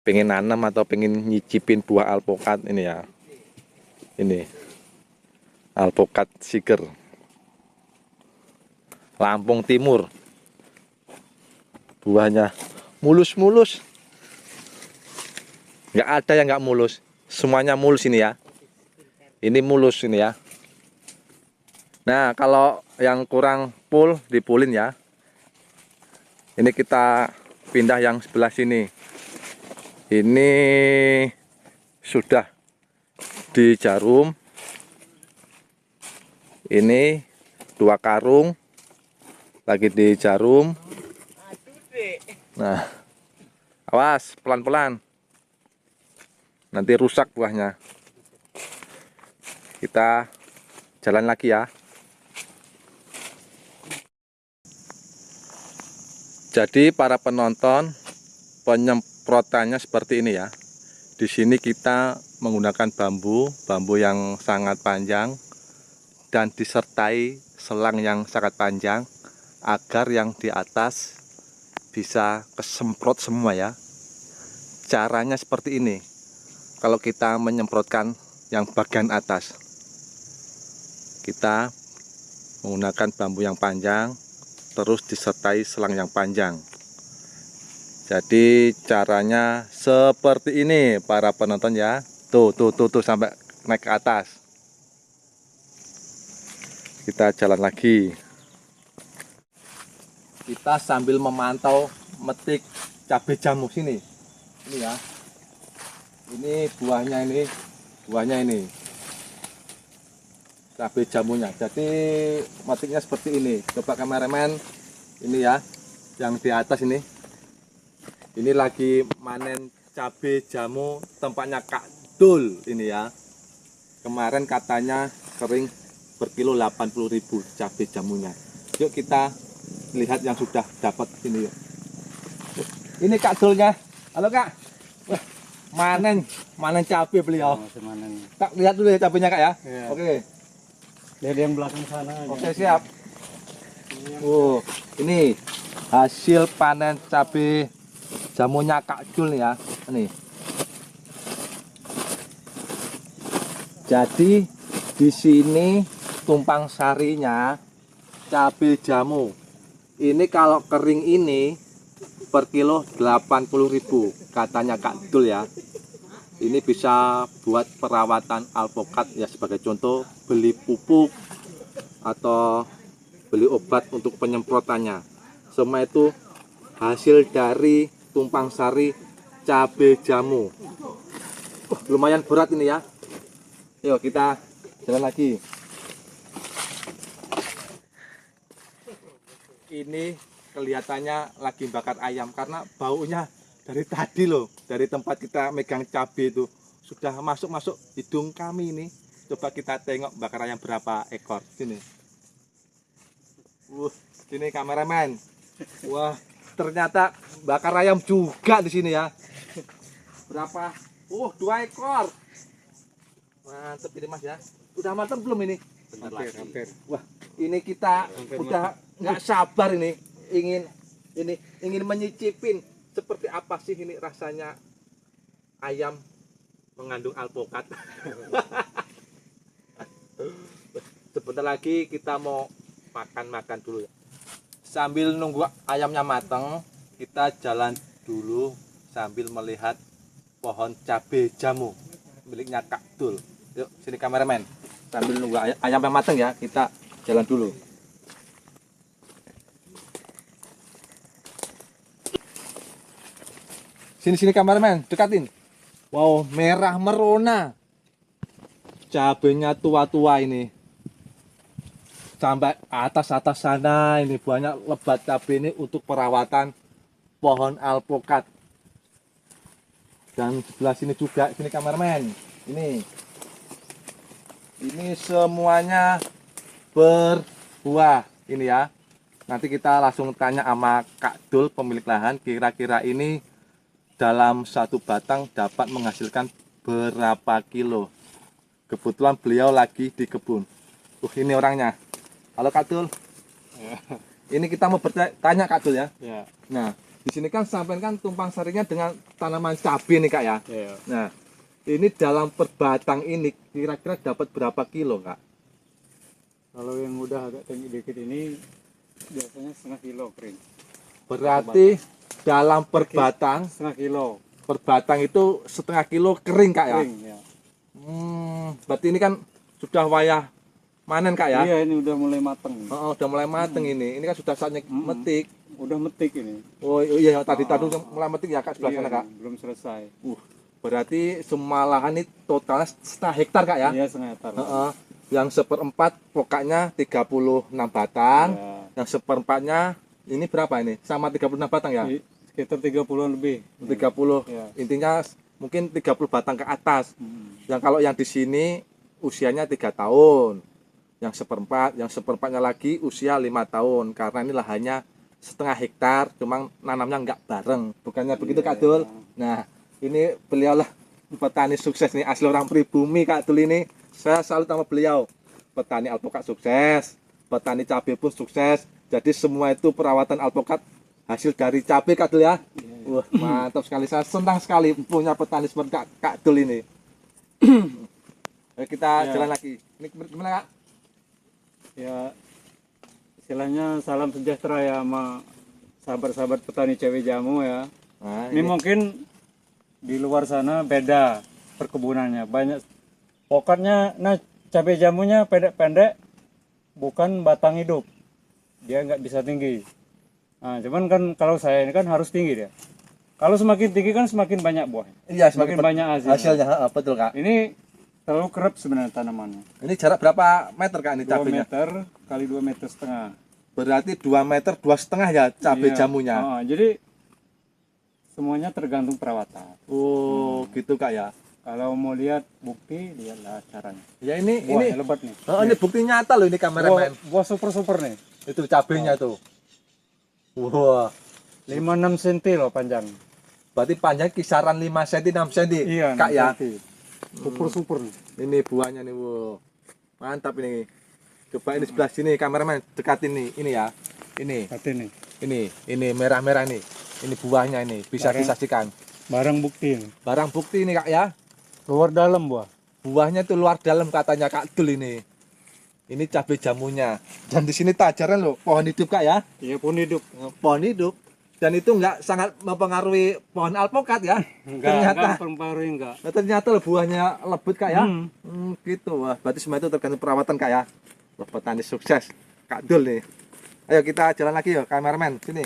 pengen nanam atau pengen nyicipin buah alpukat ini ya. Ini alpukat Siger Lampung Timur. Buahnya mulus-mulus. Nggak ada yang nggak mulus. Semuanya mulus ini ya. Ini mulus ini ya. Nah, kalau yang kurang full dipulin ya. Ini kita pindah yang sebelah sini. Ini sudah di jarum. Ini 2 karung lagi di jarum. Nah, awas pelan-pelan. Nanti rusak buahnya. Kita jalan lagi ya. Jadi para penonton, penyemprotannya seperti ini ya. Di sini kita menggunakan bambu yang sangat panjang dan disertai selang yang sangat panjang agar yang di atas bisa kesemprot semua ya. Caranya seperti ini. Kalau kita menyemprotkan yang bagian atas, kita menggunakan bambu yang panjang terus disertai selang yang panjang. Jadi caranya seperti ini para penonton ya. Tuh sampai naik ke atas. Kita jalan lagi. Kita sambil memantau metik cabai jamu sini. Ini ya. Ini buahnya ini. Cabai jamunya. Jadi metiknya seperti ini. Coba kameramen, ini ya, yang di atas ini. Ini lagi manen cabai jamu tempatnya Kak Dul ini ya. Kemarin katanya kering berkilo 80.000 cabai jamunya. Yuk kita lihat yang sudah dapat ini yuk. Ini Kak Dulnya. Halo Kak. Wah, manen cabai beliau. Kak lihat dulu ya cabainya Kak ya. Ya. Oke. Dari yang belakang sana aja. Oke siap. Ini hasil panen cabai jamunya Kak Dul ya. Nih. Jadi di sini tumpang sarinya cabai jamu. Ini kalau kering ini per kilo 80.000 katanya Kak Dul ya. Ini bisa buat perawatan alpukat ya, sebagai contoh beli pupuk atau beli obat untuk penyemprotannya. Semua itu hasil dari tumpang sari cabai jamu. Lumayan berat ini ya. Yuk kita jalan lagi. Ini kelihatannya lagi bakar ayam karena baunya dari tadi loh, dari tempat kita megang cabai itu sudah masuk hidung kami ini. Coba kita tengok bakar ayam berapa ekor. Sini. Sini kameramen. Wah, ternyata bakar ayam juga di sini ya. Berapa? 2 ekor. Mantep ini Mas ya. Udah matang belum ini? Hampir. Wah, ini kita udah nggak sabar ini ingin menyicipin seperti apa sih ini rasanya ayam mengandung alpukat. Sebentar lagi kita mau makan dulu ya. Sambil nunggu ayamnya matang, kita jalan dulu sambil melihat pohon cabai jamu miliknya Kak Dul. Yuk sini kameramen. Sambil nunggu ayamnya matang ya, kita jalan dulu. Sini kameramen, dekatin. Wow, merah merona. Cabenya tua-tua ini. Sampai atas sana ini banyak lebat cabai ini untuk perawatan pohon alpukat. Dan sebelah sini juga, sini kameramen. Ini semuanya berbuah ini ya. Nanti kita langsung tanya sama Kak Dul pemilik lahan, kira-kira ini dalam satu batang dapat menghasilkan berapa kilo. Kebetulan beliau lagi di kebun. Ini orangnya. Halo Kak Dul. Ya. Ini kita mau bertanya Kak Dul ya. Ya. Nah, Di sini kan sampai kan tumpang sarinya dengan tanaman cabai nih Kak ya. Iya. Nah, ini dalam per batang ini kira-kira dapat berapa kilo Kak? Kalau yang udah agak tinggi dikit ini biasanya setengah kilo kering. Berarti dalam per batang, Setengah kilo per batang itu setengah kilo kering Kak ya? kering ya. Berarti ini kan sudah wayah manen Kak ya? Iya, ini udah mulai mateng. Oh, udah mulai mateng ini. Ini kan sudah saatnya metik. Udah metik ini. Oh iya, tadi mulai metik ya Kak sebelah Iya, sana Kak. belum selesai. Berarti semua lahan ini totalnya setengah hektar Kak ya? Iya, setengah hektar. Yang seperempat pokoknya 36 batang. Ya. Yang seperempatnya ini berapa ini? Sama 36 batang ya? Sekitar 30-an lebih. 30. Ya. Intinya mungkin 30 batang ke atas. Yang kalau yang di sini usianya 3 tahun. Yang seperempatnya lagi usia 5 tahun. Karena ini lahannya setengah hektar, cuma nanamnya nggak bareng. Bukannya begitu Kak Dul? Nah, ini beliau lah petani sukses nih, asli orang pribumi Kak Dul ini. Saya salut sama beliau. Petani alpukat sukses, petani cabai pun sukses. Jadi semua itu perawatan alpukat hasil dari cabai Kak Dul ya. Wah, mantap sekali. Saya senang sekali punya petani seperti Kak Dul ini. Ayo kita jalan lagi. Ini gimana Kak? Ya, istilahnya salam sejahtera ya sama sahabat-sahabat petani cabai jamu ya. Nah, Ini mungkin di luar sana beda perkebunannya, banyak pokoknya. Nah, cabai jamunya pendek-pendek, bukan batang hidup, dia nggak bisa tinggi. Nah, cuman kan kalau saya ini kan harus tinggi dia. Kalau semakin tinggi kan semakin banyak buah. iya, Semakin banyak hasilnya. Betul Kak. Ini terlalu kerap sebenarnya tanamannya. Ini jarak berapa meter Kak ini 2 cabainya? meter kali 2 meter setengah. Berarti 2 meter 2,5 ya cabai Iya. jamunya. Jadi semuanya tergantung perawatan. Oh, gitu Kak ya. Kalau mau lihat bukti, lihatlah caranya. Ya ini Buahnya lebat nih. ini bukti nyata loh ini kameramen. Buah super nih. Itu cabainya tuh. Wah, 5-6 cm loh panjang. berarti panjang kisaran 5 cm 6 cm. Iya, Kak 6 ya. cm. Super nih. Ini buahnya nih, wow. Mantap ini. Coba ini sebelah sini kameramen, dekatin nih. Ini ya. Ini. Hati nih. Ini merah-merah nih. Ini buahnya ini, bisa disaksikan. Barang bukti nih. Barang bukti ini Kak ya. Luar dalam buah. Buahnya itu luar dalam katanya Kak Dul ini. Ini cabai jamunya. Dan di sini tajaran loh, pohon hidup Kak ya. Iya, pun hidup. Pohon hidup. Dan itu nggak sangat mempengaruhi pohon alpukat ya. Enggak mempengaruhi enggak. Nah, ternyata loh buahnya lebut Kak ya. Hmm. Gitu. Wah, berarti semua itu tergantung perawatan Kak ya. Wah, petani sukses. Kak Dul nih. Ayo kita jalan lagi yuk, kameramen. Sini.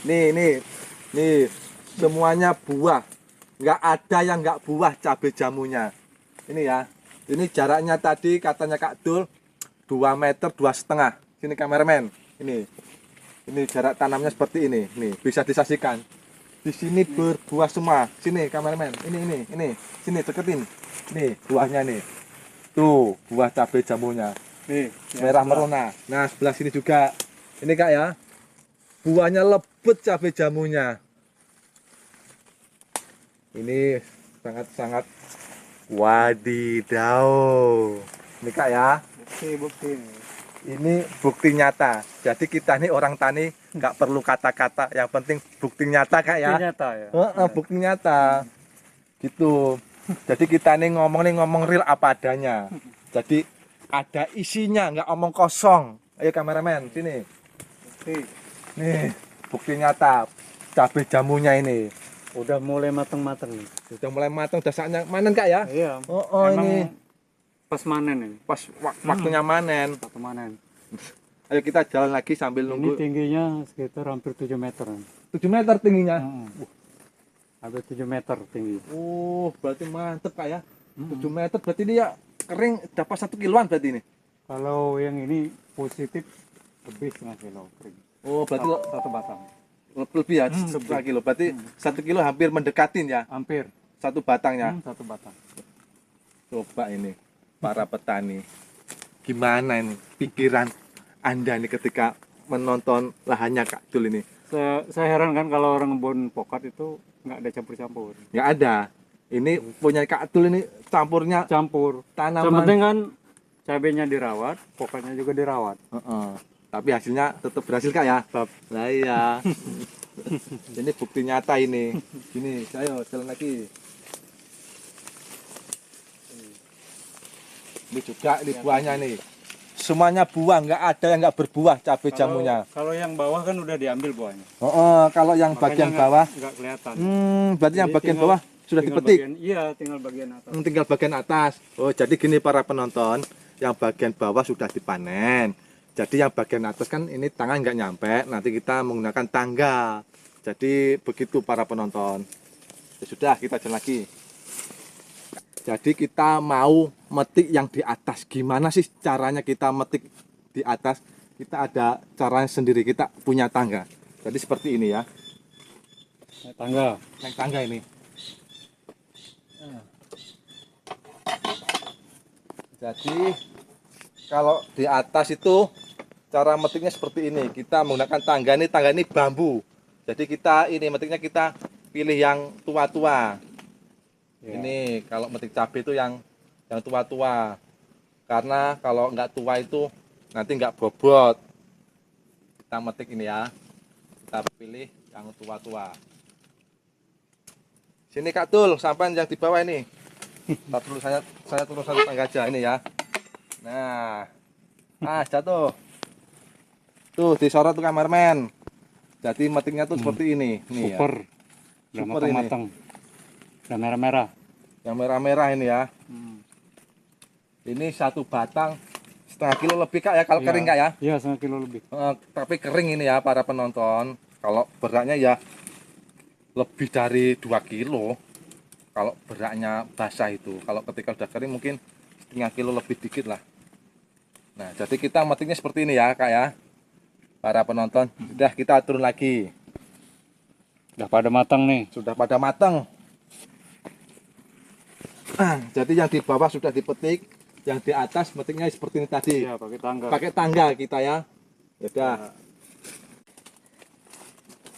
Ini. Nih, semuanya buah. Nggak ada yang nggak buah cabai jamunya. Ini ya. Ini jaraknya tadi katanya Kak Dul 2 meter 2,5. Sini kameramen. Ini jarak tanamnya seperti ini. Nih, bisa disaksikan. Di sini berbuah semua. Sini kameramen. Ini. Sini deketin. Nih, buahnya nih. Tuh, buah cabai jamunya. Nih, Merah merona. Nah, sebelah sini juga. Ini Kak ya. Buahnya lebut cabai jamunya. Ini sangat-sangat wadidaw. Ini Kak ya. Bukti nih. Ini bukti nyata. Jadi kita nih orang tani nggak perlu kata-kata. Yang penting bukti nyata Kak ya. Bukti nyata ya. Bukti nyata. Gitu. Jadi kita nih ngomong real apa adanya. Jadi ada isinya, nggak omong kosong. Ayo kameramen, sini. Bukti. Nih, bukti nyata cabai jamunya ini. Udah mulai matang-matang nih. Sudah mulai matang, udah saatnya manen Kak ya? Iya. Oh, Emang ini pas manen ini. pas waktunya manen. Waktu manen. Ayo kita jalan lagi sambil Ini nunggu. tingginya sekitar hampir 7 meter. 7 meter tingginya. Hampir 7 meter tinggi. Berarti mantep Kak ya. 7 meter berarti dia kering dapat 1 kiloan berarti ini. Kalau yang ini positif lebih setengah kilo kering. Berarti Satu batang. lebih ya, setengah kilo. Berarti 1 kilo hampir mendekatin ya, Hampir. satu batangnya. Satu batang. Coba ini, para petani. Gimana ini pikiran Anda nih ketika menonton lahannya Kak Dul ini? Saya heran kan kalau orang ngebon pokat itu nggak ada campur-campur. Nggak ada. Ini punya Kak Dul ini campurnya Campur. Yang tanaman. penting kan cabenya dirawat, pokoknya juga dirawat. Tapi hasilnya tetap berhasil Kak ya? Tetap. Nah iya. Ini bukti nyata ini. Gini, ayo jalan lagi. Ini juga ini buahnya nih. Semuanya buah, nggak ada yang nggak berbuah cabai jamunya. Kalau yang bawah kan udah diambil buahnya. Kalau yang Makanya bagian bawah, nggak kelihatan. berarti yang Jadi bagian tinggal- bawah sudah tinggal dipetik. Iya, tinggal bagian atas. Tinggal bagian atas. Oh, jadi gini para penonton, yang bagian bawah sudah dipanen. Jadi yang bagian atas kan ini tangan nggak nyampe, nanti kita menggunakan tangga. Jadi begitu para penonton. Ya sudah, kita jalan lagi. Jadi kita mau metik yang di atas. Gimana sih caranya kita metik di atas? Kita ada caranya sendiri, kita punya tangga. Jadi seperti ini ya. Naik tangga. Naik tangga ini. Jadi kalau di atas itu cara metiknya seperti ini. Kita menggunakan tangga ini bambu. Jadi kita ini metiknya kita pilih yang tua-tua. Ya. Ini kalau metik cabai itu yang tua-tua. Karena kalau nggak tua itu nanti nggak bobot. Kita metik ini ya. Kita pilih yang tua-tua. Sini Kak Tul, sampai yang di bawah ini. Saya turun satu tangga aja ini ya. Nah, jatuh. Tuh disorot tuh kameramen. Jadi metiknya tuh seperti ini. Nih, Super. ya. Udah Super ini. matang-matang. Udah merah-merah. Yang merah-merah ini ya. Ini satu batang setengah kilo lebih Kak ya kalau Iya. kering Kak ya. Iya, setengah kilo lebih. Tapi kering ini ya para penonton. Kalau beratnya ya lebih dari 2 kilo. Kalau beratnya basah itu. Kalau ketika udah kering mungkin setengah kilo lebih dikit lah. Nah, jadi kita metiknya seperti ini ya Kak ya. Para penonton, sudah kita turun lagi. Udah pada matang nih. Sudah pada matang. Jadi yang di bawah sudah dipetik, yang di atas metiknya seperti ini tadi. Iya, pakai tangga. Pakai tangga kita ya. Ya udah.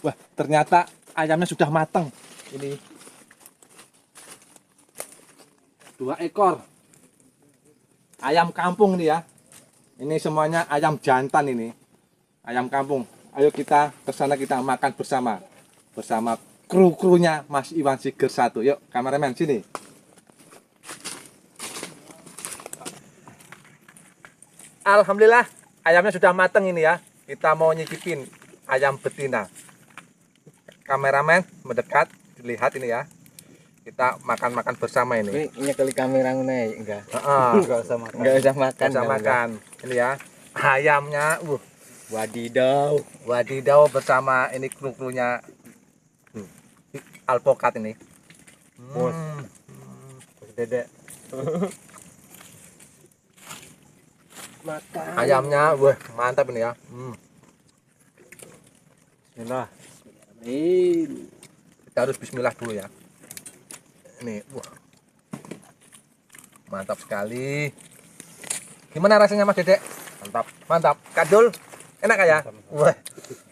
Wah, ternyata ayamnya sudah matang. Ini 2 ekor ayam kampung nih ya. Ini semuanya ayam jantan ini. Ayam kampung. Ayo kita ke sana kita makan bersama kru-krunya Mas Iwan Siger 1. Yuk, kameramen sini. Alhamdulillah ayamnya sudah matang ini ya. Kita mau nyicipin ayam betina. Kameramen mendekat, dilihat ini ya. Kita makan-makan bersama ini. Ini kali kamera nih enggak. Enggak usah makan. Enggak usah makan. Kita makan. Ini ya. Ayamnya, Wadidaw. wadidaw bersama ini kru-krunya alpokat ini. Bos. Dedek. Makan. Ayamnya, wah mantap ini ya. Bismillah. Kita harus bismillah dulu ya. Ini, wah. Mantap sekali. Gimana rasanya Mas Dedek? Mantap. Mantap. Kadul, enak ya? Wah,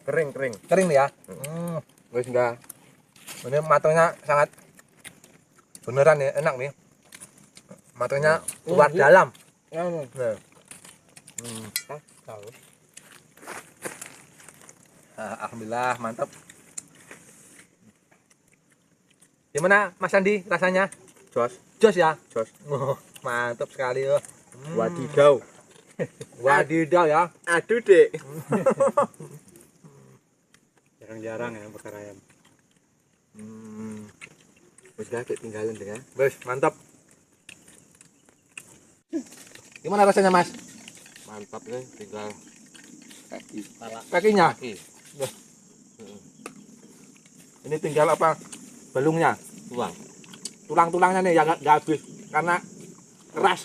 Kering. kering nih ya. Wes enggak. Ini matangnya sangat beneran ya, enak nih. Matangnya luar dalam. Ya, Nah. tahu. Alhamdulillah mantap. Gimana Mas Andi rasanya? Jos ya? Jos. Mantap sekali ya. Wadidaw. Wadidaw ya. Aduh, Dek. Jarang-jarang ya bakar ayam. Wes enggak ketinggalan dengan. Wes, mantap. Gimana rasanya Mas? Mantap nih, tinggal Kakinya? kaki. Ini tinggal apa? Belungnya. Tuang. Tulang-tulangnya nih yang nggak habis karena keras.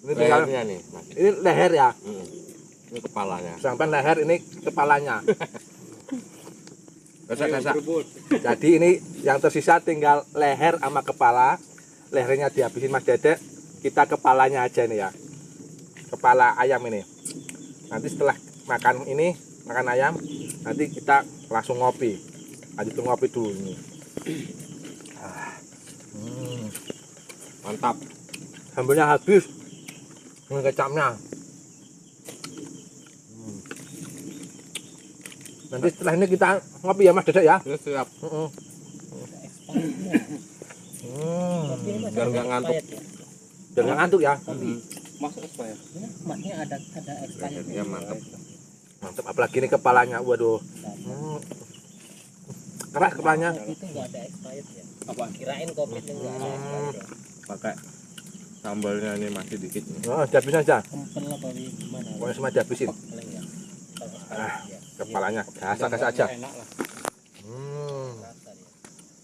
Ini tinggal. Lehernya nih, Mas. Ini leher ya. Ini kepalanya. Sampai leher ini kepalanya. Gasak-gasak. Berebut. Jadi ini yang tersisa tinggal leher sama kepala. Lehernya dihabisin Mas Dedek. Kita kepalanya aja nih ya. Kepala ayam ini. Nanti setelah makan ini, makan ayam, nanti kita langsung ngopi. Lanjut ngopi dulu ini. Mantap. Sambalnya habis. Ini kecapnya. Nanti setelah ini kita ngopi ya Mas Dedek ya. Ya siap. Biar nggak ngantuk. Biar nggak ngantuk ya. Masuk expired. Maknya ada expired. Ya mantap. Mantap, apalagi ini kepalanya. Waduh. Keras kepalanya. Itu nggak ada expired ya. Apa? Kirain kopi itu nggak ada expired ya. Pakai sambalnya ini masih dikit. Oh, dihabisin aja. Kempel apa gimana? Pokoknya semua dihabisin. Paling ya. Kalau Ah, expired ya. kepalanya gasah-gasah aja. Enak lah. Rasa dia.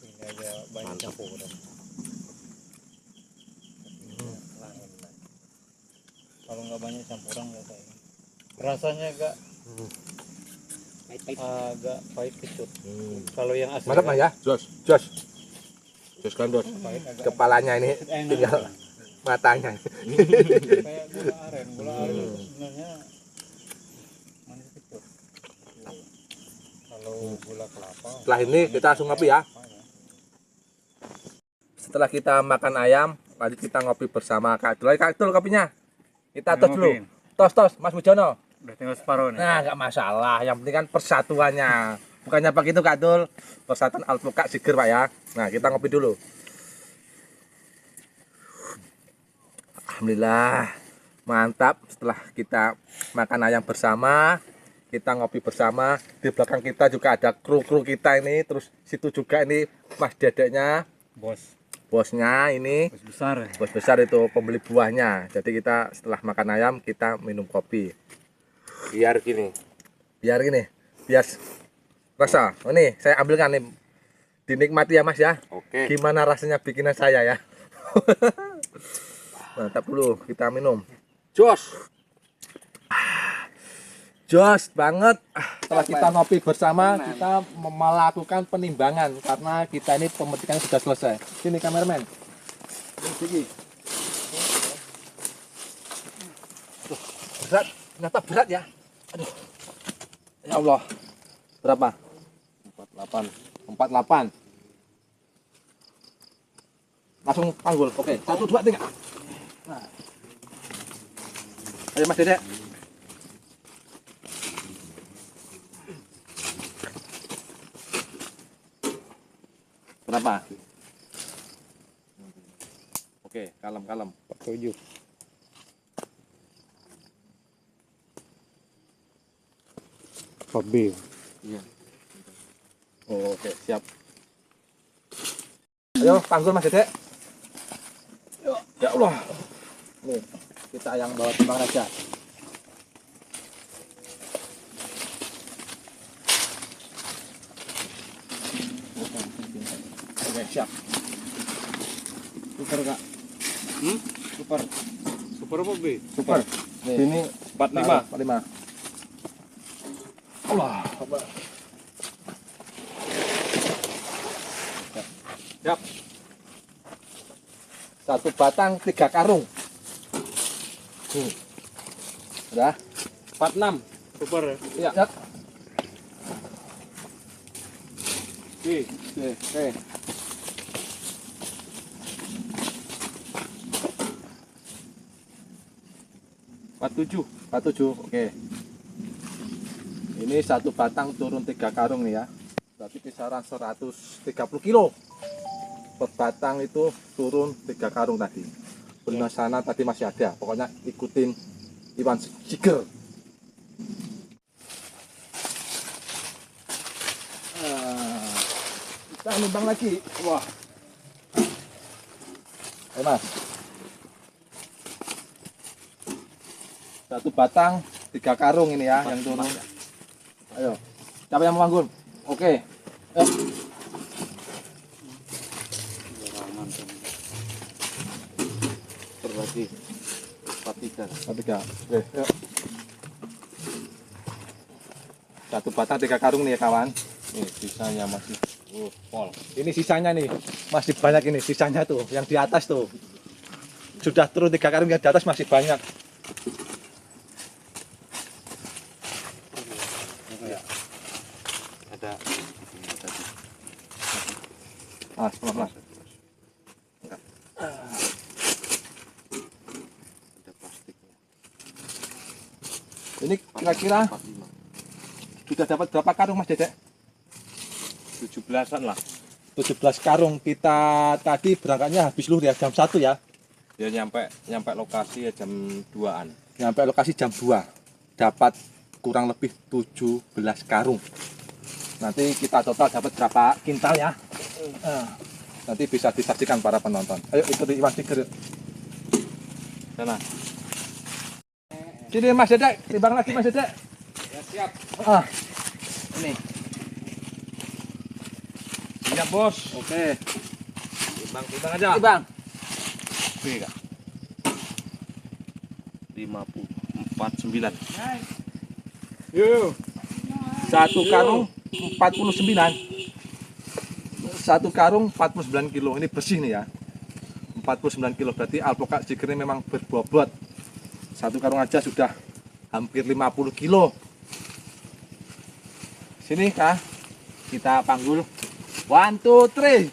Sehingga dia banyak Mantap. campuran. Lain lah. Kalau nggak banyak campuran nggak kayak gini. Rasanya agak agak pahit kecut. Kalau yang asli Mantap Mas ya. Jos, Jos, jos kan dos. pahit agak kepalanya ini enak. tinggal matanya. Kayak gula aren. Gula aren itu sebenarnya manis kecut. Kalau gula kelapa. Setelah ini kita langsung ngopi ya. Setelah kita makan ayam, lanjut kita ngopi bersama Kak Dul. Kak Dul kopinya. Kita tos dulu. Ngopiin. Tos Mas Mujono. Udah tinggal separuh nih. Nah, nggak masalah. Yang penting kan persatuannya. Bukannya begitu Kak Dul. Persatuan alpukat seger Pak ya. Nah, kita ngopi dulu. Alhamdulillah. Mantap. Setelah kita makan ayam bersama, kita ngopi bersama. Di belakang kita juga ada kru-kru kita ini. Terus situ juga ini Mas Dedeknya, bosnya ini. Bos besar. Bos besar itu pembeli buahnya. Jadi kita setelah makan ayam kita minum kopi. Biar gini. Biar gini, biar rasa. Oh, nih saya ambilkan nih. Dinikmati ya Mas ya. Oke. Gimana rasanya bikinan saya ya. Mantap dulu kita minum. Jos. Jos banget. Setelah kita ngopi bersama, kita melakukan penimbangan karena kita ini pemetikan sudah selesai. Sini kameramen. Sini. Aduh, berat. Ternyata berat ya. Aduh. Ya Allah. Berapa? 48. 48. Langsung panggul. Oke, 1 2 3. Nah. Ayo Mas Dedek. Berapa? Oke, kalem. 7. Kopi. Iya. Oh, oke, siap. Ayo, panggul Mas Dedek. Ya Allah. Nih, kita yang bawa timbangan aja. Oke, siap. Super kak. Super. Super apa B? Super. Nih, Ini 45. 45. Allah. Siap. 1 batang 3 karung. Udah. 46. Super ya. Iya. Siap. Oke. 47. 47. Oke. Ini 1 batang turun 3 karung nih ya. Berarti kisaran 130 kilo. Per batang itu turun 3 karung tadi. Benar sana tadi masih ada. Pokoknya ikutin Iwan Siger. Kita nimbang lagi. Wah. Ayo Mas. 1 batang 3 karung ini ya yang turun. Ayo. Siapa yang mau manggul? Oke. Ayo. Berbagi. 43. 43. Oke. Ayo. 1 batang 3 karung nih ya kawan. Nih sisanya masih pol. Ini sisanya nih. Masih banyak ini sisanya tuh. Yang di atas tuh. Sudah turun 3 karung, yang di atas masih banyak. Ada. Ah, pelan-pelan. Kira-kira 45. sudah dapat berapa karung Mas Dedek? 17-an lah. 17 karung. Kita tadi berangkatnya habis luhur ya, jam 1 ya. Ya nyampe lokasi ya jam 2-an. Nyampe lokasi jam 2. Dapat kurang lebih 17 karung. Nanti kita total dapat berapa kintal ya? Nanti bisa disaksikan para penonton. Ayo ikuti Mas Tiger. Sana. Sini Mas Dedek, timbang lagi Mas Dedek. Ya siap. Ini. Siap, Bos. Oke. Timbang aja. Timbang. Oke, Kak. 54,9. Yuk. Satu karung 49. Satu karung 49 kilo. Ini bersih nih ya. 49 kilo berarti alpukat Jiger ini memang berbobot. Satu karung aja sudah hampir 50 kilo. Sini Kak. Kita panggul. 1, 2, 3.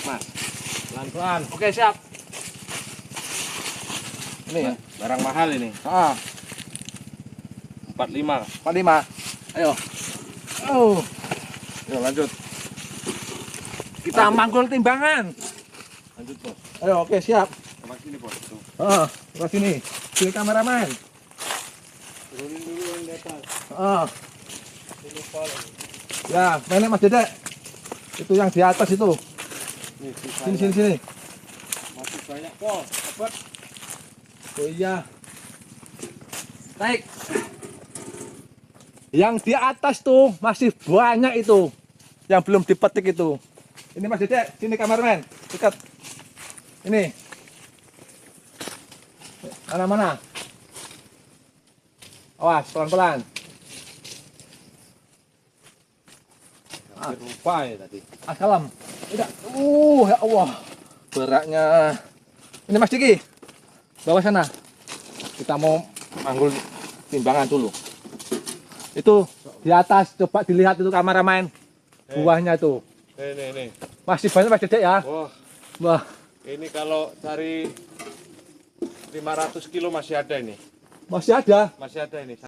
Mas. Pelan-pelan. Oke, siap. Ini ya. Barang mahal ini. 45. 45. Ayo. Yuk lanjut. Kita manggul timbangan. Lanjut, Bos. Ayo, oke, siap. Sama sini, Bos. Tuh. Ke sini. Sini kameramen. Turunin dulu yang di atas. Ya, nenek Mas Dedek. Itu yang di atas itu. Nih, Sini. masih banyak pol. Dapat. Oh iya. Naik. Yang di atas tuh masih banyak itu. Yang belum dipetik itu. Ini Mas Dedek, sini kameramen. Dekat. Ini. Mana? Awas, pelan-pelan. Hampir lupa ya tadi. Salam. Tidak. Ya Allah. Beratnya. Ini Mas Diki. Bawa sana. Kita mau manggul timbangan dulu. Itu di atas, coba dilihat itu kameramen. Buahnya tuh. Nih. Masih banyak Mas Dedek ya. Wah, Ini kalau cari 500 kilo masih ada ini. masih ada. Masih ada ini.